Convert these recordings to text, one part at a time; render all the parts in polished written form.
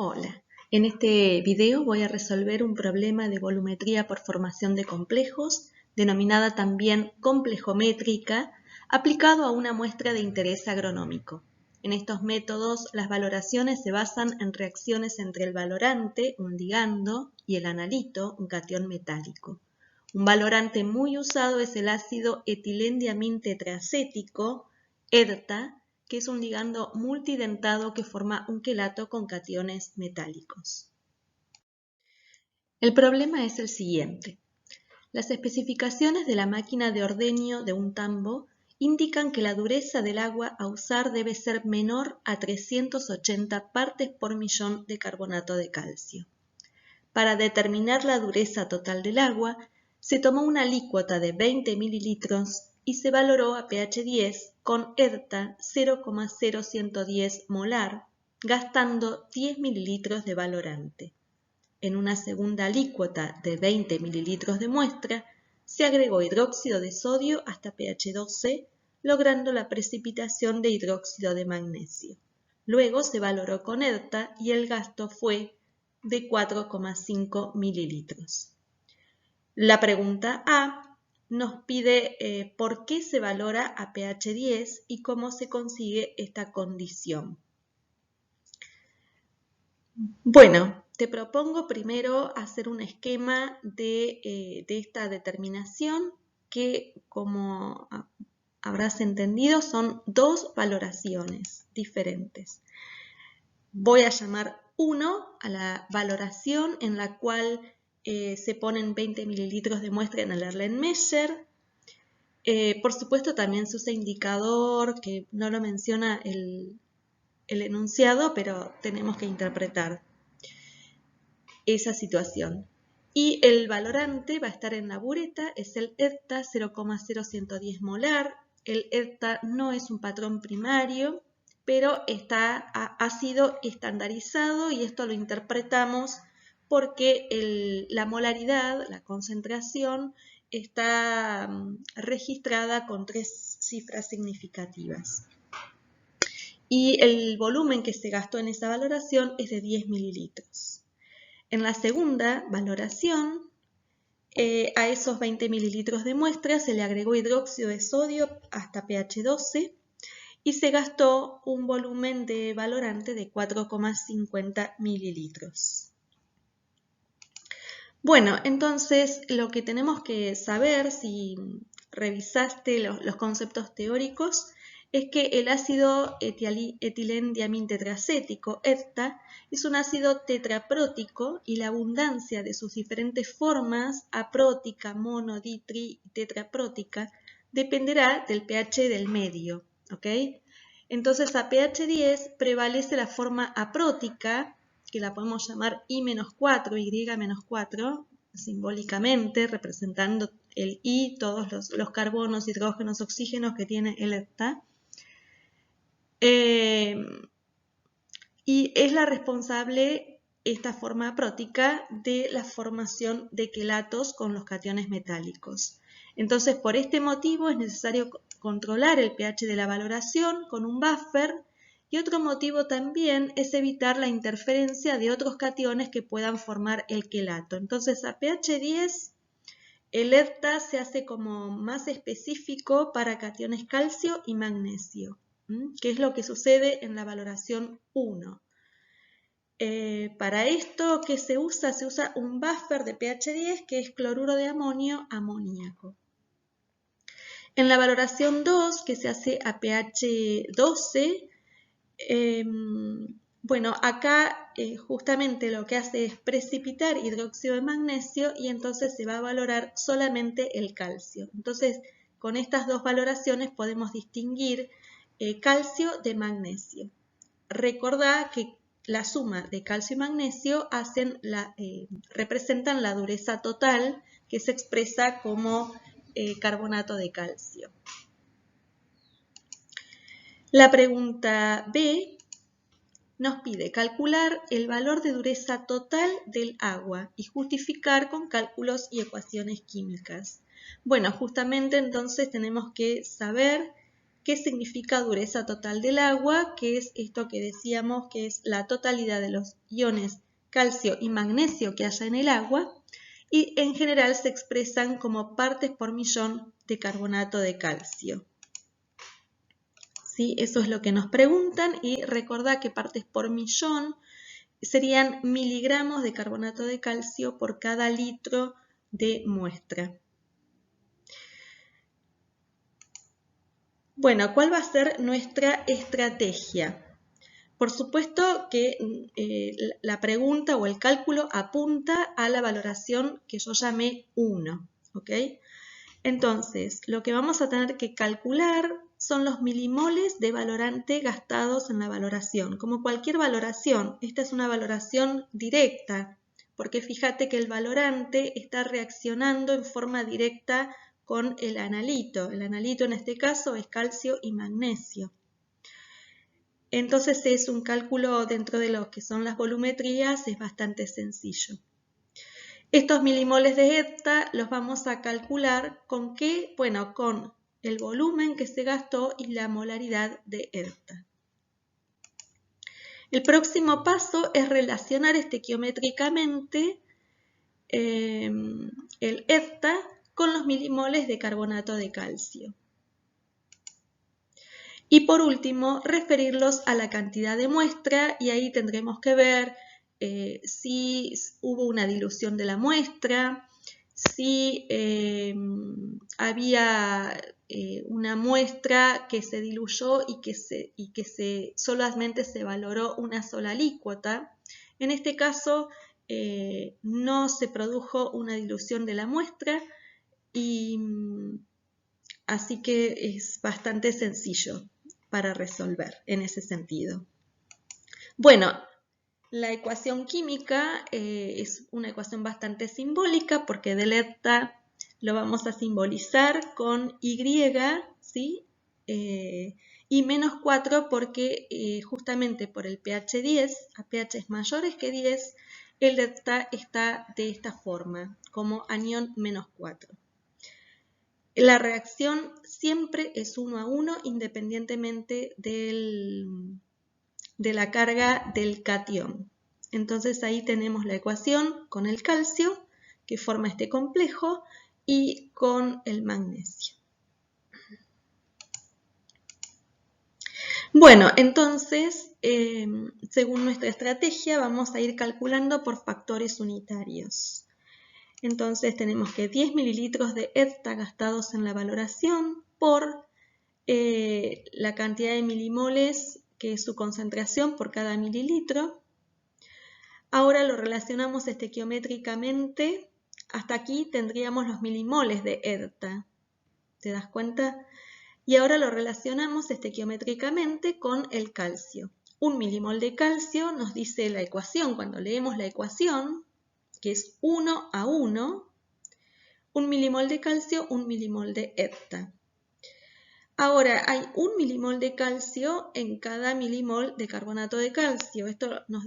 Hola, en este video voy a resolver un problema de volumetría por formación de complejos, denominada también complejométrica, aplicado a una muestra de interés agronómico. En estos métodos, las valoraciones se basan en reacciones entre el valorante, un ligando, y el analito, un catión metálico. Un valorante muy usado es el ácido etilendiamín tetraacético, EDTA, que es un ligando multidentado que forma un quelato con cationes metálicos. El problema es el siguiente. Las especificaciones de la máquina de ordeño de un tambo indican que la dureza del agua a usar debe ser menor a 380 partes por millón de carbonato de calcio. Para determinar la dureza total del agua, se tomó una alícuota de 20 mililitros y se valoró a pH 10 con EDTA 0,0110 molar, gastando 10 mililitros de valorante. En una segunda alícuota de 20 mililitros de muestra, se agregó hidróxido de sodio hasta pH 12, logrando la precipitación de hidróxido de magnesio. Luego se valoró con EDTA y el gasto fue de 4,5 mililitros. La pregunta A nos pide por qué se valora a pH 10 y cómo se consigue esta condición. Bueno, te propongo primero hacer un esquema de esta determinación que, como habrás entendido, son dos valoraciones diferentes. Voy a llamar 1 a la valoración en la cual se ponen 20 mililitros de muestra en el Erlenmeyer. Por supuesto también se usa indicador, que no lo menciona el enunciado, pero tenemos que interpretar esa situación. Y el valorante va a estar en la bureta, es el EDTA 0,0110 molar. El EDTA no es un patrón primario, pero ha sido estandarizado y esto lo interpretamos porque la molaridad, la concentración, está registrada con 3 cifras significativas. Y el volumen que se gastó en esa valoración es de 10 mililitros. En la segunda valoración, a esos 20 mililitros de muestra se le agregó hidróxido de sodio hasta pH 12 y se gastó un volumen de valorante de 4,50 mililitros. Bueno, entonces lo que tenemos que saber, si revisaste los conceptos teóricos, es que el ácido etilendiamín tetraacético, EDTA, es un ácido tetraprótico y la abundancia de sus diferentes formas, aprótica, mono, ditri y tetraprótica, dependerá del pH del medio, ¿ok? Entonces a pH 10 prevalece la forma aprótica, que la podemos llamar I-4, Y-4, simbólicamente, representando el I, todos los carbonos, hidrógenos, oxígenos que tiene el EDTA. Y es la responsable, esta forma aprótica, de la formación de quelatos con los cationes metálicos. Entonces, por este motivo es necesario controlar el pH de la valoración con un buffer, y otro motivo también es evitar la interferencia de otros cationes que puedan formar el quelato. Entonces, a pH 10, el EDTA se hace como más específico para cationes calcio y magnesio, que es lo que sucede en la valoración 1. Para esto, ¿qué se usa? Se usa un buffer de pH 10 que es cloruro de amonio, amoníaco. En la valoración 2, que se hace a pH 12, bueno, acá justamente lo que hace es precipitar hidróxido de magnesio y entonces se va a valorar solamente el calcio. Entonces, con estas dos valoraciones podemos distinguir calcio de magnesio. Recordá que la suma de calcio y magnesio representan la dureza total, que se expresa como carbonato de calcio. La pregunta B nos pide calcular el valor de dureza total del agua y justificar con cálculos y ecuaciones químicas. Bueno, justamente entonces tenemos que saber ¿Qué significa dureza total del agua? Que es esto que decíamos que es la totalidad de los iones calcio y magnesio que haya en el agua, y en general se expresan como partes por millón de carbonato de calcio. ¿Sí? Eso es lo que nos preguntan, y recordá que partes por millón serían miligramos de carbonato de calcio por cada litro de muestra. Bueno, ¿cuál va a ser nuestra estrategia? Por supuesto que la pregunta o el cálculo apunta a la valoración que yo llamé 1, ¿ok? Entonces, lo que vamos a tener que calcular son los milimoles de valorante gastados en la valoración. Como cualquier valoración, esta es una valoración directa, porque fíjate que el valorante está reaccionando en forma directa con el analito. El analito en este caso es calcio y magnesio. Entonces es un cálculo dentro de lo que son las volumetrías, es bastante sencillo. Estos milimoles de hepta los vamos a calcular ¿con qué? Bueno, con el volumen que se gastó y la molaridad de hepta. El próximo paso es relacionar estequiométricamente el hepta con los milimoles de carbonato de calcio. Y por último, referirlos a la cantidad de muestra, y ahí tendremos que ver si hubo una dilución de la muestra, si había una muestra que se diluyó y que solamente se valoró una sola alícuota. En este caso no se produjo una dilución de la muestra, y así que es bastante sencillo para resolver en ese sentido. Bueno, la ecuación química es una ecuación bastante simbólica, porque del hepta lo vamos a simbolizar con Y, ¿sí? Y menos 4 porque justamente por el pH 10, a pH mayores que 10, el hepta está de esta forma, como anión menos 4. La reacción siempre es 1 a 1 independientemente de la carga del catión. Entonces ahí tenemos la ecuación con el calcio, que forma este complejo, y con el magnesio. Bueno, entonces, según nuestra estrategia, vamos a ir calculando por factores unitarios. Entonces tenemos que 10 mililitros de hepta gastados en la valoración por la cantidad de milimoles, que es su concentración por cada mililitro. Ahora lo relacionamos estequiométricamente. Hasta aquí tendríamos los milimoles de hepta. ¿Te das cuenta? Y ahora lo relacionamos estequiométricamente con el calcio. 1 milimol de calcio nos dice la ecuación, cuando leemos la ecuación, que es 1 a 1, 1 milimol de calcio, 1 milimol de hepta. Ahora, hay 1 milimol de calcio en cada milimol de carbonato de calcio. Esto nos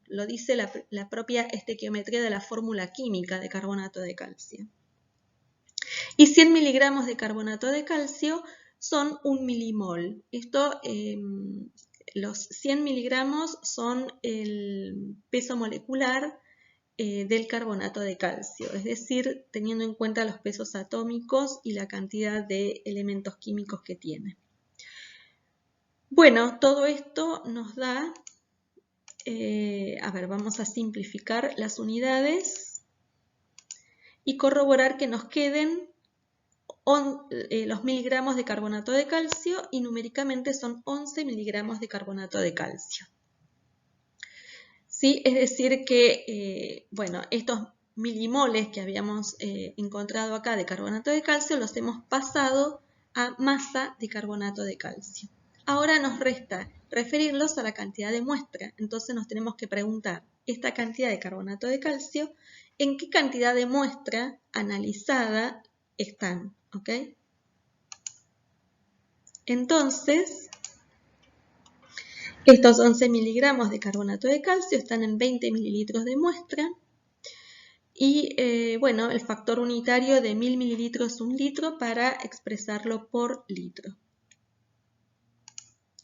lo dice la propia estequiometría de la fórmula química de carbonato de calcio. Y 100 miligramos de carbonato de calcio son 1 milimol. Los 100 miligramos son el peso molecular del carbonato de calcio, es decir, teniendo en cuenta los pesos atómicos y la cantidad de elementos químicos que tiene. Bueno, todo esto nos da, vamos a simplificar las unidades y corroborar que nos queden los miligramos de carbonato de calcio, y numéricamente son 11 miligramos de carbonato de calcio. ¿Sí? Es decir que, estos milimoles que habíamos encontrado acá de carbonato de calcio los hemos pasado a masa de carbonato de calcio. Ahora nos resta referirlos a la cantidad de muestra. Entonces nos tenemos que preguntar, esta cantidad de carbonato de calcio, ¿en qué cantidad de muestra analizada están? ¿Ok? Entonces, estos 11 miligramos de carbonato de calcio están en 20 mililitros de muestra, y el factor unitario de 1000 mililitros es 1 litro para expresarlo por litro.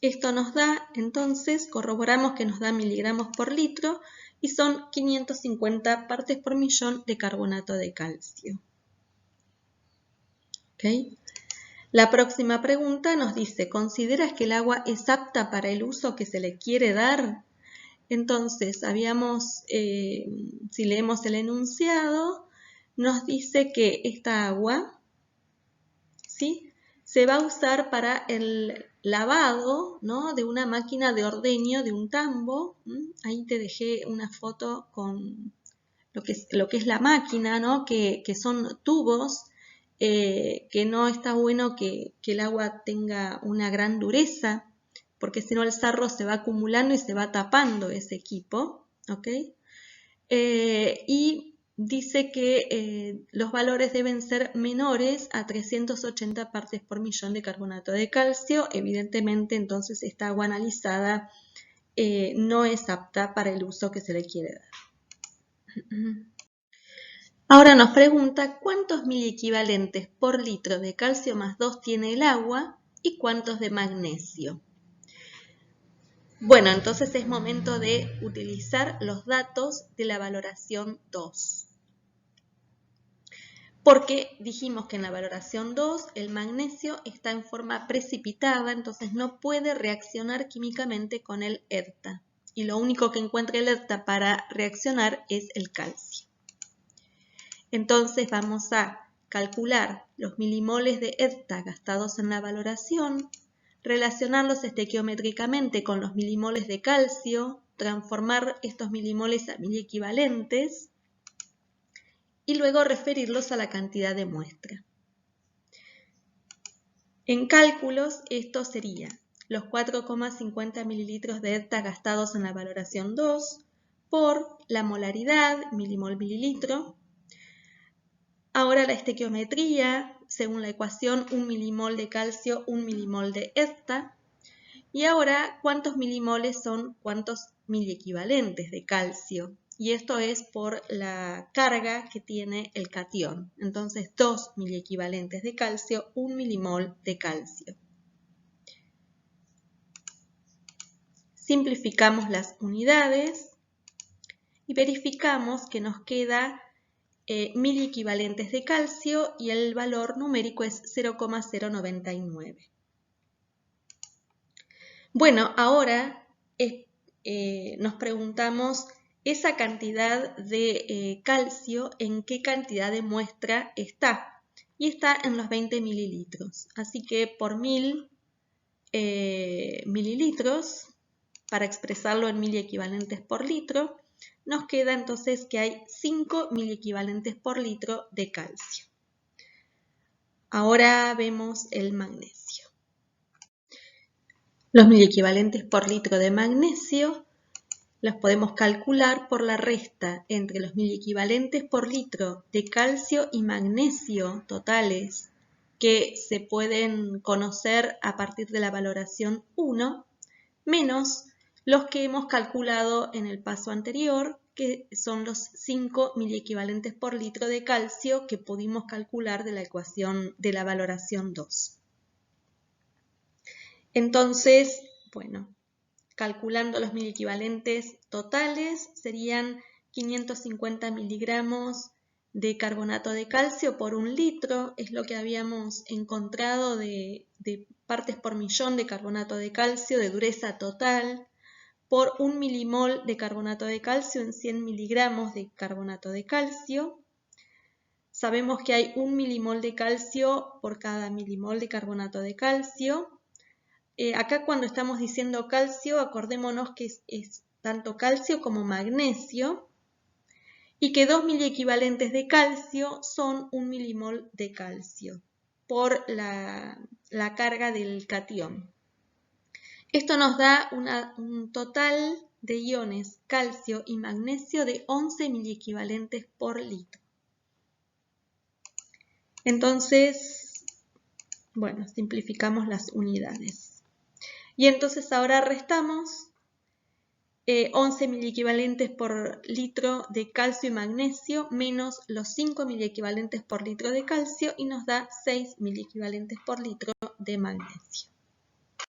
Esto nos da, entonces, corroboramos que nos da miligramos por litro y son 550 partes por millón de carbonato de calcio. ¿Okay? La próxima pregunta nos dice, ¿consideras que el agua es apta para el uso que se le quiere dar? Entonces, si leemos el enunciado, nos dice que esta agua, ¿sí?, se va a usar para el lavado, ¿no?, de una máquina de ordeño, de un tambo. Ahí te dejé una foto con lo que es la máquina, ¿no?, que son tubos, que no está bueno que el agua tenga una gran dureza, porque si no el sarro se va acumulando y se va tapando ese equipo, ¿ok? Y dice que los valores deben ser menores a 380 partes por millón de carbonato de calcio. Evidentemente, entonces, esta agua analizada no es apta para el uso que se le quiere dar. Ahora nos pregunta cuántos miliequivalentes por litro de calcio más 2 tiene el agua y cuántos de magnesio. Bueno, entonces es momento de utilizar los datos de la valoración 2. Porque dijimos que en la valoración 2 el magnesio está en forma precipitada, entonces no puede reaccionar químicamente con el ERTA. Y lo único que encuentra el ERTA para reaccionar es el calcio. Entonces vamos a calcular los milimoles de ERTA gastados en la valoración, relacionarlos estequiométricamente con los milimoles de calcio, transformar estos milimoles a miliequivalentes y luego referirlos a la cantidad de muestra. En cálculos, esto sería los 4,50 mililitros de ERTA gastados en la valoración 2 por la molaridad, milimol-mililitro. Ahora la estequiometría, según la ecuación, 1 milimol de calcio, 1 milimol de ERTA. Y ahora, ¿cuántos milimoles son cuántos miliequivalentes de calcio? Y esto es por la carga que tiene el catión. Entonces, 2 miliequivalentes de calcio, 1 milimol de calcio. Simplificamos las unidades y verificamos que nos queda miliequivalentes de calcio y el valor numérico es 0,099. Bueno, ahora nos preguntamos esa cantidad de calcio, ¿en qué cantidad de muestra está? Y está en los 20 mililitros. Así que por 1000 mililitros, para expresarlo en miliequivalentes por litro, nos queda entonces que hay 5 miliequivalentes por litro de calcio. Ahora vemos el magnesio. Los miliequivalentes por litro de magnesio los podemos calcular por la resta entre los miliequivalentes por litro de calcio y magnesio totales que se pueden conocer a partir de la valoración 1, menos los que hemos calculado en el paso anterior, que son los 5 miliequivalentes por litro de calcio que pudimos calcular de la ecuación de la valoración 2. Entonces, bueno, calculando los miliequivalentes totales, serían 550 miligramos de carbonato de calcio por 1 litro, es lo que habíamos encontrado de partes por millón de carbonato de calcio de dureza total, por 1 milimol de carbonato de calcio en 100 miligramos de carbonato de calcio. Sabemos que hay 1 milimol de calcio por cada milimol de carbonato de calcio. Acá cuando estamos diciendo calcio, acordémonos que es tanto calcio como magnesio y que 2 miliequivalentes de calcio son 1 milimol de calcio por la carga del catión. Esto nos da un total de iones calcio y magnesio de 11 miliequivalentes por litro. Entonces, bueno, simplificamos las unidades. Y entonces ahora restamos 11 miliequivalentes por litro de calcio y magnesio menos los 5 miliequivalentes por litro de calcio y nos da 6 miliequivalentes por litro de magnesio.